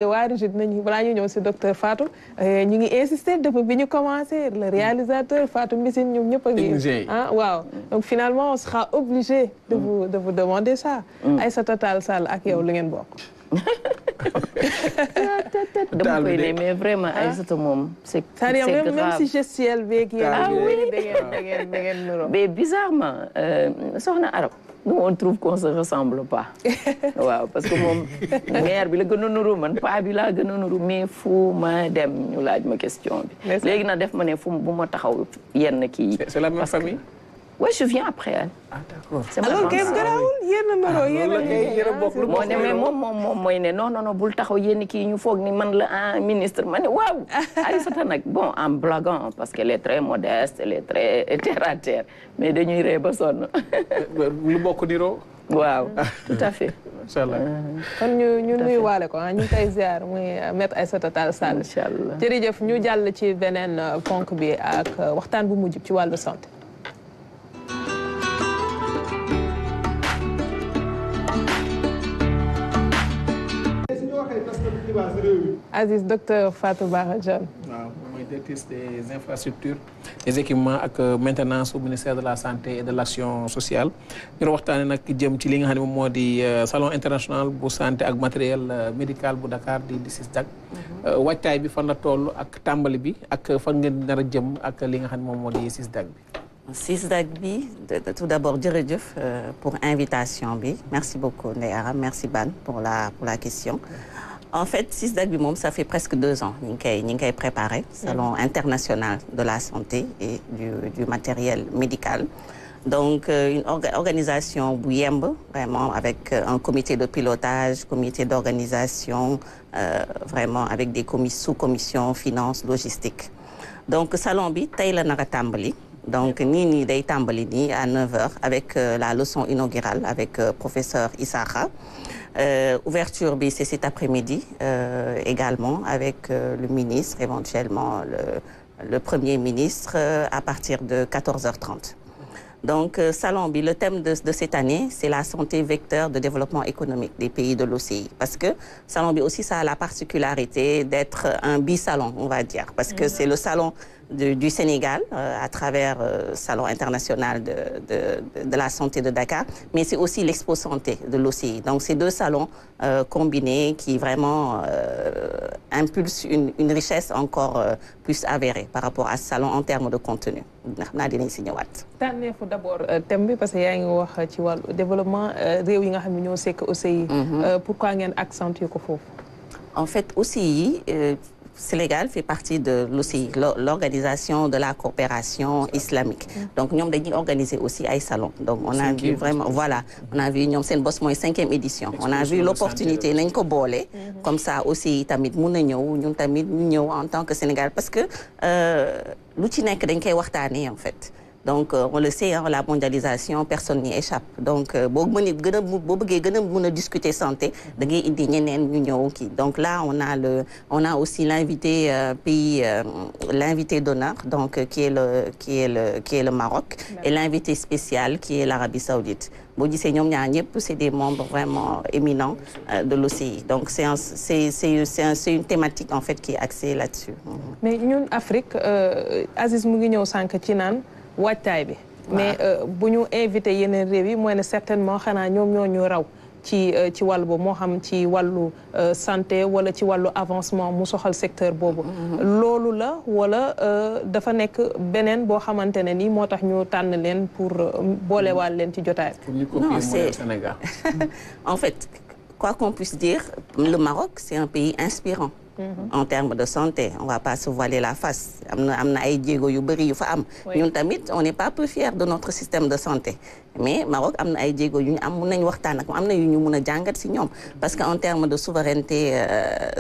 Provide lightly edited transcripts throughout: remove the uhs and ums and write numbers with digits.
waa Régis nañu balaa ñu ñëw si docteur Fatou ñu ngi insister depuis bi ñu commencé le réalisateur Fatou Mbissine ñoom ñëpp a ngi waaw donc finalement on sera obligé de vous demander ça Aïssata Tall Sall ak yow lu ngeen bokk dama koy ne mais vraiment Aïssata moom c'est grave même si gestuelle beeg yéen ah oui da ngeen nuroo mais bizarrement soxna Arab nous on trouve qu'on se ressemble pas waaw parce que moom mère bi la gën a nuru man paa bi laa gën a nuru mais fu ma dem ñu laaj ma question bi léegi na def ma ne fu bu ma taxaw yenn kii c'est la même famille. ouais je viens après elle. Ah d'accord. alors kay garaawul yéen a nuroo yéen a bokk lu moo ne mais moom mooy ne non bul taxaw yenn kii ñu foog ni man la ministre ma ne waaw Aïssata nag bon en blaguant parce qu'elle est très modeste elle est très terre à terre mais dañuy ree ba sonn lu bokk niroo. waaw tout à fait incha allah kon ñu nuyu waale ko ñu ngi koy ziar muy maître Aïssata Tall Sall incha allah jërëjëf ñu jàll ci beneen ponk bi ak waxtaan bu mujj ci wàllu santé Aziz docteur Fatou Bara Dione. waaw mooy directrice des infrastructures des équipements ak maintenance au ministère de la santé et de l'action sociale ñu doon waxtaanee nag jëm ci li nga xam ne moom moo di salon international bu santé ak matériel médical bu Dakar di CISDAC. wàccaay bi fan la toll ak tàmbali bi ak fan ngeen nar a jëm ak li nga xam ne moom moo di CISDAC bi. CISDAC bi tout d'abord jërëjëf pour invitation bi merci beaucoup Ndeye Aram merci Ban pour la question. En fait, CISDAC bi moom ça fait presque 2 ans ñu ngi koy préparé salon international de la santé et du matériel médical donc une organisation bu yemb vraiment avec un comité de pilotage comité d'organisation vraiment avec des sous-commissions finance logistique donc salon bi tey la nar a tàmbali donc nii day tàmbali nii à 9h avec la leçon inaugurale avec professeur Issakha. Ouverture bi c'est cet après-midi également avec le ministre éventuellement le premier ministre à partir de 14h30 donc salon bi le thème de cette année c'est la santé vecteur de développement économique des pays de l'OCI parce que salon bi aussi ça a la particularité d'être un bisalon on va dire parce que c'est le salon du Sénégal à travers salon international de la santé de Dakar mais c'est aussi l'expo santé de l'OCI donc c'est 2 salons combinés qui vraiment impulsent une richesse encore plus avérée par rapport à ce salon en termes de contenu xam naa dinañ si ñëwaat. tànneefu d'abord thème bi parce que yaa ngi wax ci wàllu développement réew yi nga xam ne ñoo sekk OCI pourquoi ngeen accentuer ko foofu. En fait OCI Sénégal fait partie de l'OCI, l'organisation de la coopération islamique. Donc ñoom dañuy organiser aussi ay salons. Donc on a vu vraiment voilà, on a vu ñoom seen bos mooy 5e édition. On a vu l'opportunité nañ ko boole. Comme ça aussi tamit mun na ñëw ñun tamit ñu ñëw en tant que Sénégal parce que lu ci nekk dañ koy waxtaanee en fait. Donc on le sait la mondialisation personne n'y échappe donc boo bëggee gën a mën a discuter santé da ngay indi ñeneen ñu ñëw kii donc là on a aussi l'invité pays l'invité d'honneur donc qui est le Maroc et l'invité spécial qui est l'Arabie Saoudite boo gisee ñoom ñaar ñëpp c'est des membres vraiment éminents de l'OCI donc c'est une thématique en fait qui est axée là-dessus. Mais ñun Afrique Aziz mu ngi ñëw sànq ci naan waajtaay bi mais bu ñu invité yeneen réew yi mooy ne certainement xanaa ñoom ñoo ñu raw ci wàllu boobu moo xam ci wàllu santé wala ci wàllu avancement mu soxal secteur boobu loolu la wala dafa nekk beneen boo xamante ne ni moo tax ñu tànn leen pour boolewaal leen ci jotaay non c'est Sénégal en fait quoi qu'on puisse dire le Maroc c'est un pays inspirant en termes de santé on va pas se voiler la face am na ay jéego yu bëri yu fa am ñun tamit on n'est pas peu fiers de notre système de santé mais Maroc am na ay jéego yu ñu am mun nañ waxtaan ak am na yu ñu mun a jàngat ci ñoom parce que en termes de souveraineté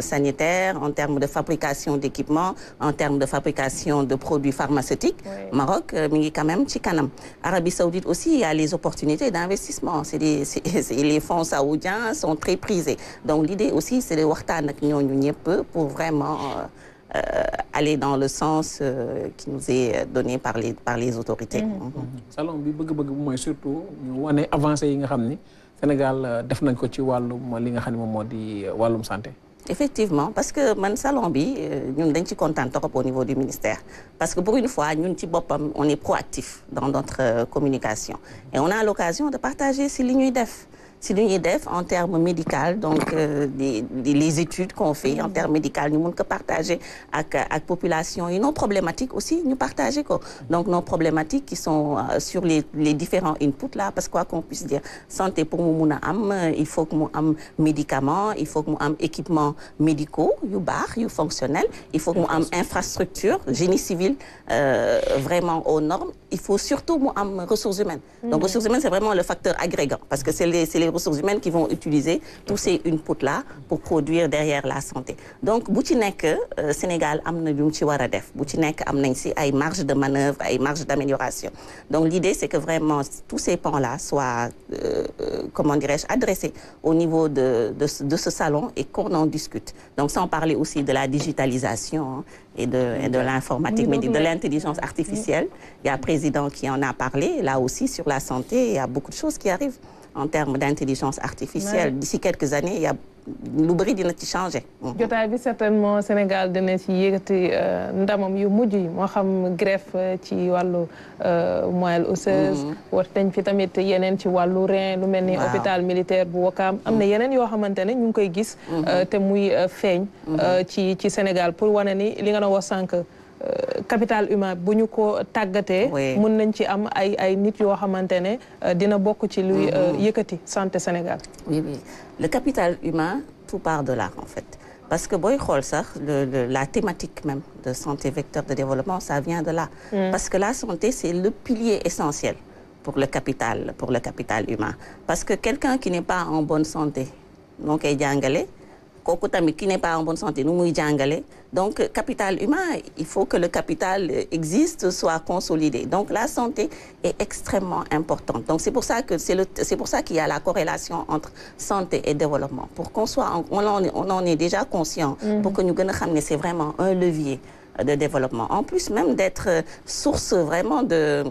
sanitaire en termes de fabrication d'équipements en termes de fabrication de produits pharmaceutiques Maroc mi ngi quand même ci kanam Arabie Saoudite aussi il y a les opportunités d'investissement les fonds saoudiens sont très prisés donc l'idée aussi c'est de waxtaan ak ñooñu ñëpp pour vraiment aller dans le sens qui nous est donné par les autorités. salon bi bëgg-bëgg mooy surtout ñu wane avancé yi nga xam ni Sénégal def nañ ko ci wàllum li nga xam ne moom moo di wàllum santé. Effectivement, parce que man salon bi ñun dañ ci kontaan trop au niveau du ministère parce que pour une fois ñun ci boppam on est proactif dans notre communication et on a l'occasion de partager si li ñuy def en termes médical donc les études qu'on fait en termes médical ñu mun ko partager ak population yi nos problématiques aussi ñu partager ko donc nos problématiques qui sont sur les différents inputs là parce que quoi qu'on puisse dire santé pour mu mun a am il faut que mu am médicaments il faut que mu am équipements médicaux yu baax yu fonctionnels il faut que mu am infrastructure génie civil vraiment aux normes il faut surtout mu am ressources humaines donc ressources humaines c'est vraiment le facteur agrégant parce que c'est les ressources humaines qui vont utiliser tous ces inputs-là pour produire derrière la santé. Donc, bu ci nekk Sénégal am na lu mu ci war a def bu ci nekk am nañ si ay marge de manœuvre ay marge d'amélioration. Donc, l'idée c'est que vraiment tous ces pans-là soient comment dirais-je adressés au niveau de ce salon et qu'on en discute. Donc, sans parler aussi de la digitalisation et de l'informatique, mais de l'intelligence artificielle. Il y a un président qui en a parlé là aussi sur la santé, il y a beaucoup de choses qui arrivent. En termes d'intelligence artificielle, d'ici quelques années, il y a lu bëri dina ci changer. jotaay bi certainement Sénégal dina ci yëkkati ndamam yu mujj yi moo xam greffe ci wàllu moelle osseuse. war nañ fi tamit yeneen ci wàllu rein lu mel ni hôpital militaire bu Ouakam am na yeneen yoo xamante ne ñu ngi koy gis. te muy feeñ. ci Sénégal pour wane ni li nga doon wax sànq. Capital humain bu ñu ko tàggatee. mën nañ ci am ay nit yoo xamante ne dina bokk ci luy yëkkati santé Sénégal. Oui. Le capital humain tout part de là en fait parce que booy xool sax la thématique même de santé vecteur de développement ça vient de là. Parce que la santé c'est le pilier essentiel pour le capital humain parce que quelqu'un qui n'est pas en bonne santé noo koy jàngale. kooku tamit qui n'est pas en bonne santé nu muy jàngale donc capital humain il faut que le capital existe soit consolidé donc la santé est extrêmement importante donc c'est pour ça qu'il y a la corrélation entre santé et développement pour qu'on soit on en est déjà conscient pour que ñu gën a xam ne c'est vraiment un levier de développement. En plus même d'être source vraiment de,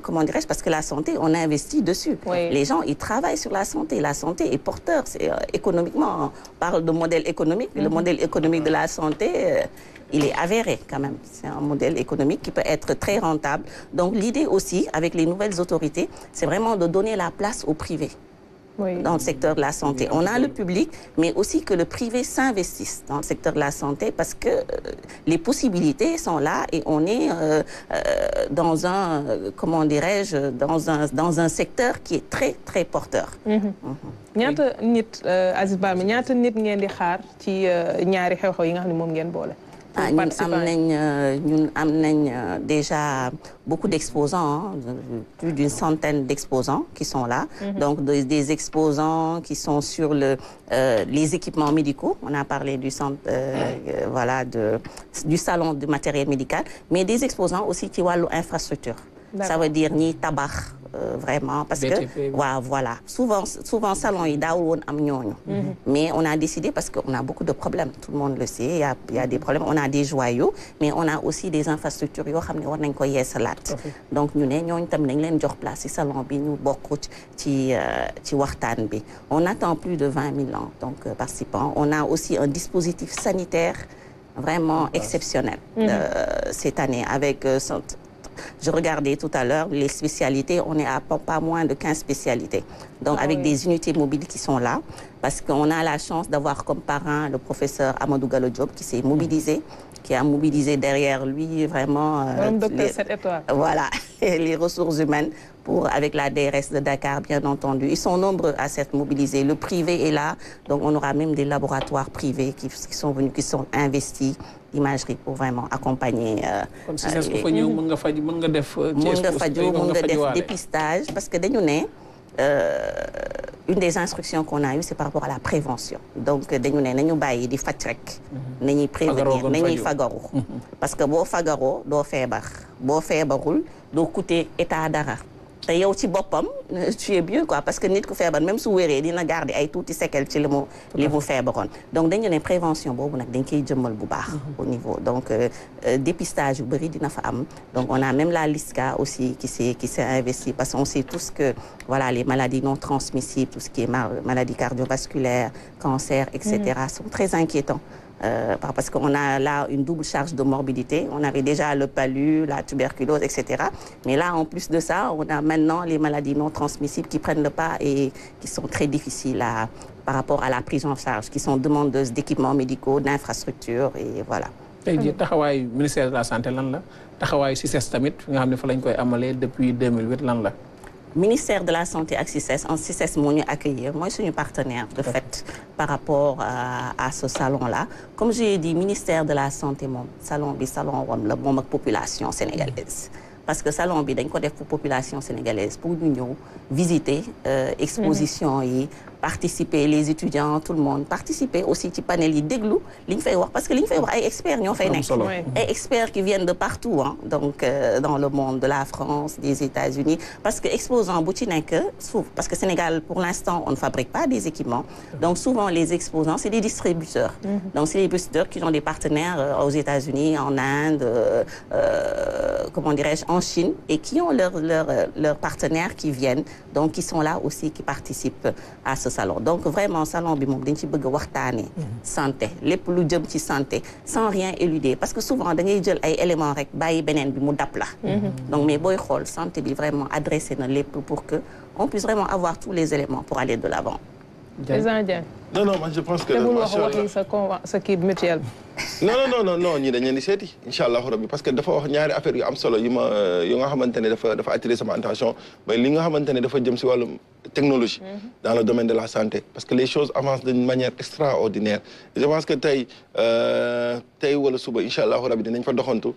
comment dirais-je, parce que la santé, on investit dessus. Oui. Les gens, ils travaillent sur la santé. La santé est porteur. C'est, économiquement, on parle de modèle économique. Le modèle économique de la santé, il est avéré quand même. C'est un modèle économique qui peut être très rentable. Donc l'idée aussi, avec les nouvelles autorités, c'est vraiment de donner la place au privé. Oui. Dans le secteur de la santé. On a le public, mais aussi que le privé s'investisse dans le secteur de la santé parce que les possibilités sont là et on est dans un, comment dirais-je, dans un secteur qui est très, très porteur. ñaata nit Aziz Ba mi ñaata nit ngeen di xaar ci ñaari xew-xew yi nga xam ne moom ngeen boole. ñun am nañ déjà beaucoup d'exposants, plus d'une centaine d'exposants qui sont là. Donc des exposants qui sont sur les équipements médicaux. On a parlé du centre, du salon du matériel médical, mais des exposants aussi ci wàllu infrastructure. Ça veut dire ñi tabax vraiment parce que voilà souvent salon yi daawul woon am ñooñu mais on a décidé parce que on a beaucoup de problèmes tout le monde le sait il y a des problèmes on a des joyaux mais on a aussi des infrastructures yoo xam ne war nañ ko yeesalaat donc ñu ne ñooñu tam nañ leen jox place ci salon bi ñu bokk ci waxtaan bi on attend plus de 20 000 donc participants on a aussi un dispositif sanitaire vraiment exceptionnel cette année avec je regardais tout à l'heure les spécialités, on est à pas moins de 15 spécialités. Donc avec des unités mobiles qui sont là parce qu'on a la chance d'avoir comme parrain le professeur Amadou Gallo Diop qui s'est mobilisé, qui a mobilisé derrière lui vraiment voilà les ressources humaines pour avec la DRS de Dakar bien entendu. Ils sont nombreux à s'être mobilisés. Le privé est là, donc on aura même des laboratoires privés qui sont venus, qui sont investis. Imagerie pour vraiment accompagner. Kon si est-ce que fa ñëw mën nga faju mën nga def. Dépistage parce que dañu ne une des instructions qu'on a eues c'est par rapport à la prévention donc dañu ne nañu bàyyi di faj rek. nañuy prévenir nañuy fagaru. parce que boo fagaroo doo feebar boo feebarul doo coûter état dara. te yow ci boppam tu es mieux quoi parce que nit ku feebar même su wéree dina garder ay tuuti séquelles ci li mu feebaroon donc dañu ne prévention boobu nag dañ koy jëmmal bu baax au niveau donc dépistage yu bëri dina fa am donc on a même la LISCA aussi qui s'est investi parce qu'on sait tous que voilà les maladies non transmissibles tout ce qui est maladies cardiovasculaires cancer etc. sont très inquiétants. Parce qu'on a là une double charge de morbidité. On avait déjà le palu, la tuberculose, etc. Mais là, en plus de ça, on a maintenant les maladies non transmissibles qui prennent le pas et qui sont très difficiles par rapport à la prise en charge, qui sont demandeuses d'équipements médicaux, d'infrastructures et voilà. tey jii taxawaayu ministère de la santé lan la taxawaayu CICES tamit nga xam ne fa lañ koy amalee depuis 2008 lan la. Ministère de la Santé ak CICES en CICES moo ñu accueillir mooy suñu partenaire de fait par rapport à ce salon-là comme j'ai dit ministère de la Santé moom salon bi salon wam la moom ak population sénégalaise parce que salon bi dañ ko def pour population sénégalaise pour ñu ñëw visiter exposition yi participer les étudiants tout le monde participer aussi ci panel yi déglu li ñu fay wax parce que li ñu fay wax ay experts ñoo fay nekk ay experts qui viennent de partout hein donc dans le monde de la France des États-Unis parce que exposant bu ci nekk parce que Sénégal pour l'instant on ne fabrique pas des équipements donc souvent les exposants c'est des distributeurs donc c'est des distributeurs qui ont des partenaires aux États-Unis en Inde comment dirais-je en Chine et qui ont leurs partenaires qui viennent donc qui sont là aussi qui participent à ce salon donc vraiment salon bi moom dañ ci bëgg a waxtaanee santé lépp lu jëm ci santé sans rien éluder parce que souvent da ngay jël ay éléments rek bàyyi beneen bi mu dab la donc mais booy xool santé bi vraiment adressé na lépp pour que on puisse vraiment avoir tous les éléments pour aller de l'avant. non moi je pense que sa kii mutuelle non ñii dañ leen di seeti incha allahu rabbi parce que dafa wax ñaari affaire yu am solo yu nga xamante ne dafa attiré sama attention mais li nga xamante ne dafa jëm si wàllum technologie dans le domaine de la santé parce que les choses avancent d'une manière extraordinaire je pense que tey wala suba incha allahu rabbi dinañ fa doxantu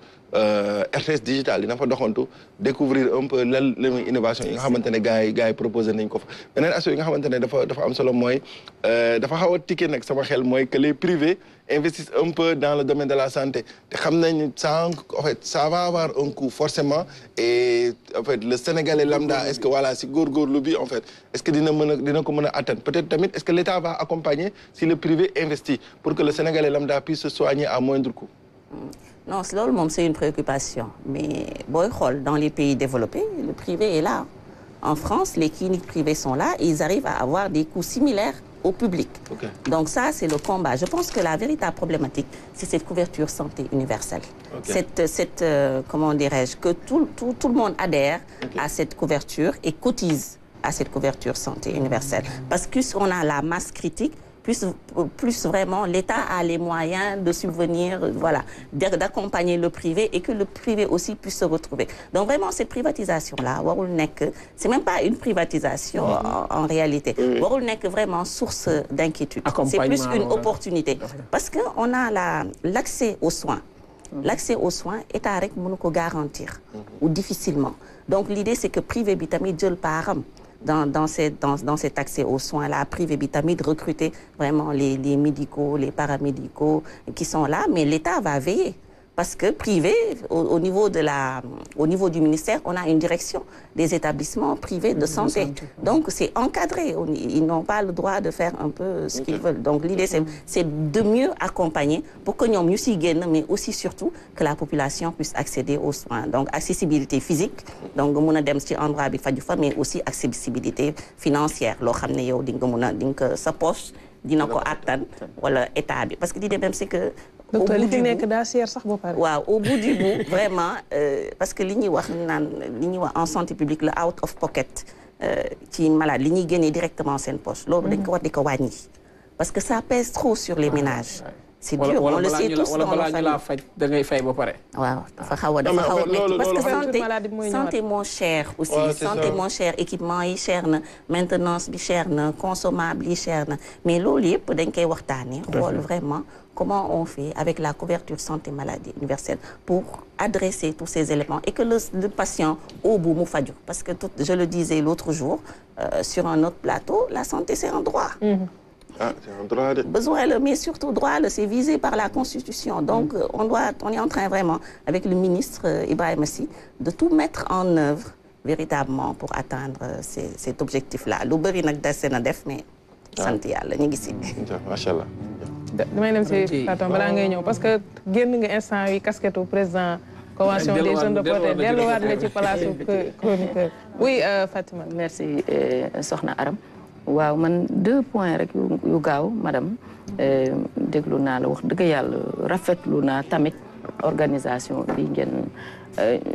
RTS digital dina fa doxantu découvrir un peu lan la muy innovation yi nga xamante ne gars yi proposé nañ ko fa beneen aspect yi nga xamante ne dafa am solo mooy dafa xaw a tikkee nag sama xel mooy que les privés investissent un peu dans le domaine de la santé te xam nañ en fait ça va avoir un coût forcément et en fait le Sénégalais lambda est-ce que voilà si góorgóorlu bi en fait est-ce que dina ko mën a atteindre peut-être tamit est-ce que l'État va accompagner si le privé investit pour que le Sénégalais lambda puisse se soigner à moindre coût. Non loolu moom c'est une préoccupation mais booy xool dans les pays développés le privé est là en France les cliniques privées sont là et ils arrivent à avoir des coûts similaires au public. Okay. Donc ça, c'est le combat. Je pense que la véritable problématique, c'est cette couverture santé universelle. Okay. Comment dirais-je, que tout le monde adhère à cette couverture et cotise à cette couverture santé universelle. Parce qu'on a la masse critique, plus vraiment l'État a les moyens de subvenir, voilà, d'accompagner le privé et que le privé aussi puisse se retrouver. Donc vraiment cette privatisation-là, warul nekk, c'est même pas une privatisation en réalité. Warul nekk vraiment source d'inquiétude. C'est plus une opportunité. Parce que on a l'accès aux soins. L'accès aux soins, État rek mënu ko garantir ou difficilement. Donc l'idée c'est que privé bi tamit jël param. Dans cet accès aux soins-là, privé vitamine, recruter vraiment les médicaux, les paramédicaux qui sont là, mais l'État va veiller. Parce que privé, au niveau du ministère, on a une direction des établissements privés de santé. Donc c'est encadré. Ils n'ont pas le droit de faire un peu ce qu'ils veulent. Donc l'idée c'est de mieux accompagner pour que nous mieux s'y gagnent, mais aussi surtout que la population puisse accéder aux soins. Donc accessibilité physique, donc endroit mais aussi accessibilité financière. Sa poche, wala état bi parce que l'idée même c'est que docteur li fi nekk daa seer sax ba pare. waaw au bout du bout vraiment parce que li ñuy wax en santé publique le out of pocket ci malade li ñuy génnee directement seen poche loolu dañ ko war di ko wàññi parce que ça pèse trop sur les ménages. C'est dur, on le sait tous dans nos familles. Da ngay fay ba pare. Waaw, dafa xaw a métti parce que santé moins cher aussi, santé moins cher, équipement yi cher na, maintenance bi cher na, consommable yi cher na, mais loolu yëpp dañ koy waxtaanee xool vraiment comment on fait avec la couverture santé maladie universelle pour adresser tous ces éléments et que le patient au bout mu faju parce que je le disais l'autre jour sur un autre plateau, la santé c'est un droit. Ah, c'est un droit de... Besoin, mais surtout droit, c'est visé par la Constitution. Donc, on est en train vraiment, avec le ministre Ibrahim Sy, de tout mettre en œuvre véritablement pour atteindre cet objectif-là. Lu bëri nag dese na def mais sant yàlla ñu ngi si. macha allah. damay dem si Fatou balaa ngay ñëw parce que génn nga instant yi casquette président convention des jeunes reporters delluwaat nga ci place chroniqueur. Oui Fatima. merci Soxna Aram. waaw man 2 points rek yu gaaw madame déglu naa la wax dëgg yàlla rafetlu naa tamit organisation bi ngeen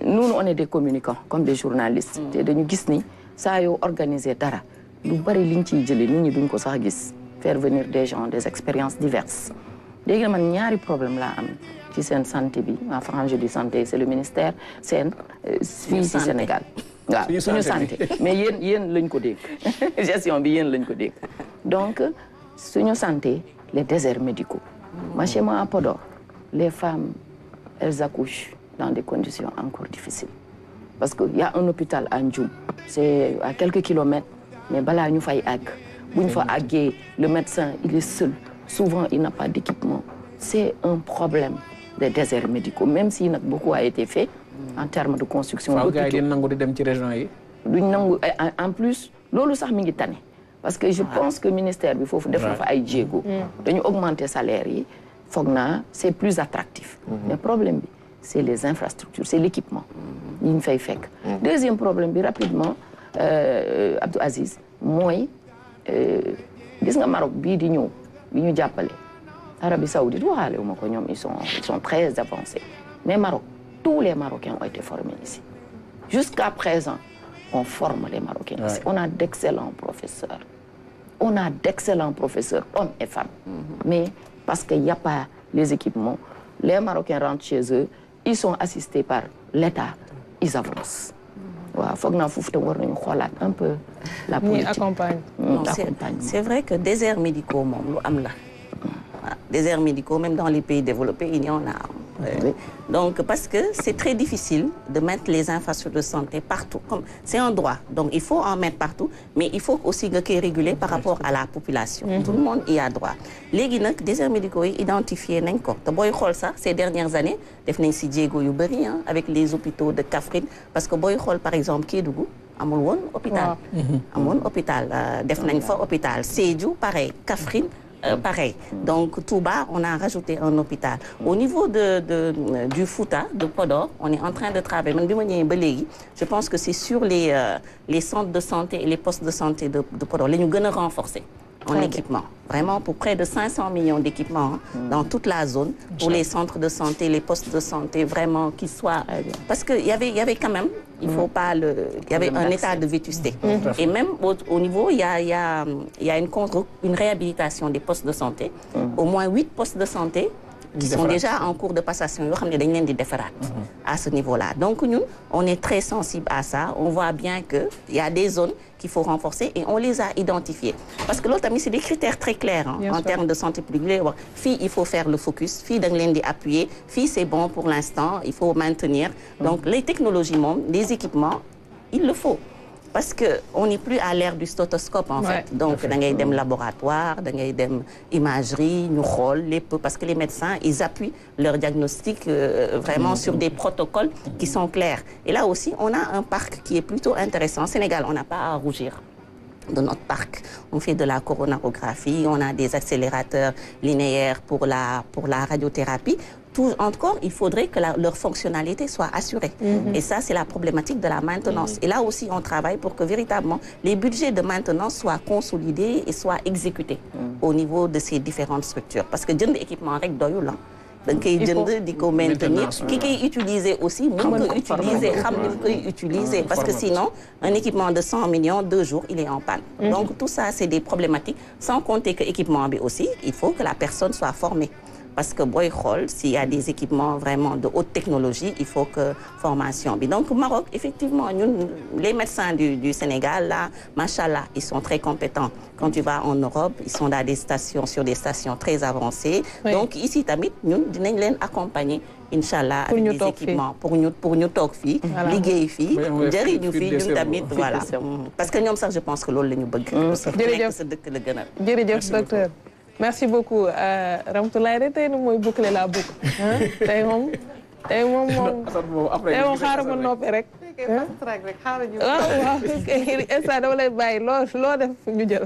nous on est des communicants comme des journalistes. te dañu gis ni saa yoo organiser dara lu bari liñ ciy jëlee nit ñi duñ ko sax gis. faire venir des gens des expériences diverses léegi man ñaari problème laa am ci seen santé bi enfin je dis santé c'est le ministère seen fii ci Sénégal waaw suñu santé mais yéen lañ ko dégg gestion bi yéen lañ ko dégg donc suñu santé les déserts médicaux moi chez moi à Podor les femmes elles accouchent dans des conditions encore difficiles parce que y a un hôpital à Ndioum c'est à quelques kilomètres mais balaa ñu fay àgg bu ñu fa àggee le médecin il est seul souvent il n'a pas d'équipement c'est un problème des déserts médicaux même si nag beaucoup a été fait en termes de construction d'hôpitaux. gars yi di nangu di dem ci région yi. duñ nangu en plus loolu sax mi ngi tane parce que je pense que ministère bi foofu def na fa ay jéego. dañu augmenter salaire yi foog naa c'est plus attractif. mais problème bi c'est les infrastructures c'est l'équipement yi ñu fay fekk. deuxième problème bi rapidement Abdou Aziz mooy. gis nga Maroc bii di ñëw bi ñu jàppale Arabie Saoudite waxaale wu ma ko ñoom ils sont très avancés mais Maroc tous les Marocains ont été formés ici jusqu'à présent on forme les Marocains ici on a d'excellents professeurs hommes et femmes mais parce que y a pas les équipements les Marocains rentrent chez eux ils sont assistés par l'État ils avancent waaw foog naa foofu tam war nañu xoolaat un peu la politique. C'est vrai que déserts médicaux moom lu am la. Déserts médicaux même dans les pays développés il y en a. Oui. Donc parce que c'est très difficile de mettre les infrastructures de santé partout comme c'est un droit donc il faut en mettre partout mais il faut aussi nga koy réguler par rapport à la population. Tout le monde y a droit. léegi nag déserts médicaux yi identifié nañ ko te booy xool sax ces dernières années def nañ si jéego yu bëri avec les hôpitaux de Kaffrine parce que booy xool par exemple Kédougou amul woon hôpital. amul hôpital def nañ fa hôpital Sédhiou pareil Kaffrine. Pareil. Donc, Touba, on a rajouté un hôpital. Au niveau du Fouta, de Podor, on est en train de travailler. Je pense que c'est sur les centres de santé et les postes de santé de Podor. Les nous renforcer en équipement. Vraiment, pour près de 500 millions d'équipements dans toute la zone, pour les centres de santé, les postes de santé, vraiment qu'ils soient... Parce qu'il y avait quand même, il faut pas il y avait un état de vétusté. Et même au niveau, il y a une réhabilitation des postes de santé. Au moins 8 postes de santé qui sont déjà en cours de passation. À ce niveau-là. Donc, nous, on est très sensible à ça. On voit bien qu'il y a des zones qu'il faut renforcer et on les a identifiées. Parce que l'autre, c'est des critères très clairs en termes de santé publique. Fille, il faut faire le focus. Fille, appuyer. Fille, c'est bon pour l'instant. Il faut maintenir. Donc, les technologies, les équipements, il le faut. Parce qu'on n'est plus à l'ère du stéthoscope, en fait. Donc, dans les laboratoires, dans les imagerie, parce que les médecins, ils appuient leur diagnostic vraiment sur des protocoles qui sont clairs. Et là aussi, on a un parc qui est plutôt intéressant. Au Sénégal, on n'a pas à rougir de notre parc. On fait de la coronarographie, on a des accélérateurs linéaires pour la radiothérapie. Encore, il faudrait que leur fonctionnalité soit assurée. Et ça, c'est la problématique de la maintenance. Et là aussi, on travaille pour que véritablement les budgets de maintenance soient consolidés et soient exécutés au niveau de ces différentes structures. Parce que d'un équipement rek doyul la. Donc, il faut maintenir. Qui utiliser aussi, utiliser. Parce que sinon, un équipement de 100 millions, 2 jours, il est en panne. Donc, tout ça, c'est des problématiques. Sans compter que l'équipement aussi, il faut que la personne soit formée. Parce que s'il y a des équipements vraiment de haute technologie, il faut que formation. Donc au Maroc, effectivement, les médecins du Sénégal, là, machallah, ils sont très compétents. Quand tu vas en Europe, ils sont sur des stations très avancées. Oui. Donc ici, nous devons accompagner. Inch'Allah, avec des équipements pour nous talk fi, liguey fi, jari ñu fi ñun tamit voilà. Parce que ñom sax je pense que loolu lañu bëgg. Jërëjëf docteur. Merci beaucoup Ramatoulaye tey nu mooy boucler la boucle tey moom xaaral ma noppi rek waaw instant dama lay bàyyi loo def ñu jël